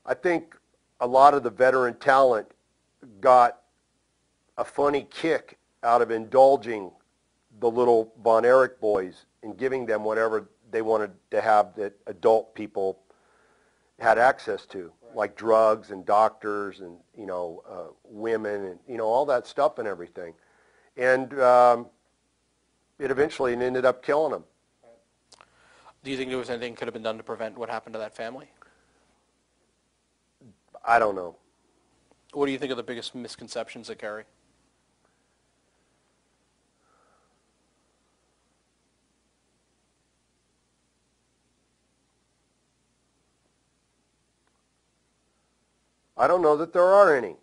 I think a lot of the veteran talent got a funny kick out of indulging the little Von Erich boys and giving them whatever they wanted to have that adult people had access to, like drugs and doctors and, women and, all that stuff and everything. And it eventually ended up killing them. Do you think there was anything could have been done to prevent what happened to that family? I don't know. What do you think are the biggest misconceptions that carry? I don't know that there are any. Right.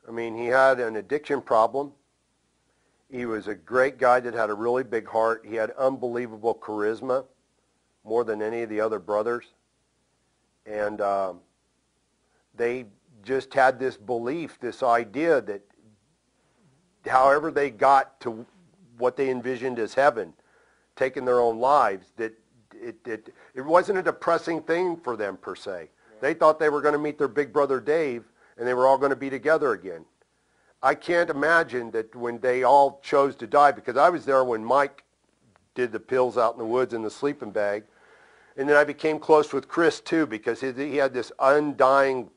I mean, he had an addiction problem. He was a great guy that had a really big heart. He had unbelievable charisma, more than any of the other brothers. And they just had this belief, this idea that however they got to what they envisioned as heaven, taking their own lives, that it wasn't a depressing thing for them per se. They thought they were going to meet their big brother Dave, and they were all going to be together again. I can't imagine that when they all chose to die, because I was there when Mike did the pills out in the woods in the sleeping bag, and then I became close with Chris too, because he had this undying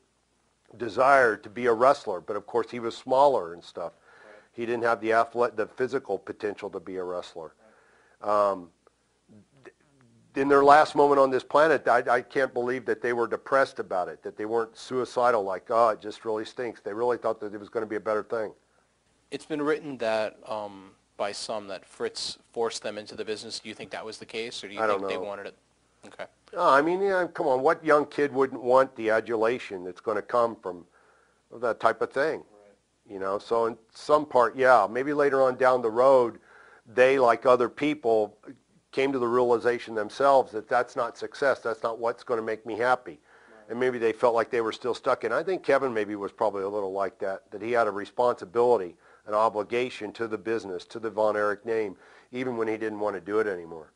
desire to be a wrestler, but of course he was smaller and stuff. Right. He didn't have the physical potential to be a wrestler. Right. In their last moment on this planet, I can't believe that they were depressed about it, that they weren't suicidal, like, oh, it just really stinks. They really thought that it was going to be a better thing. It's been written that by some that Fritz forced them into the business. Do you think that was the case, or do you think they wanted it? Okay. I mean, come on, what young kid wouldn't want the adulation that's going to come from that type of thing? Right. So in some part, yeah, maybe later on down the road, they, like other people, came to the realization themselves that that's not success. That's not what's going to make me happy. Right. And maybe they felt like they were still stuck in. I think Kevin maybe was probably a little like that he had a responsibility, an obligation to the business, to the Von Erich name, even when he didn't want to do it anymore.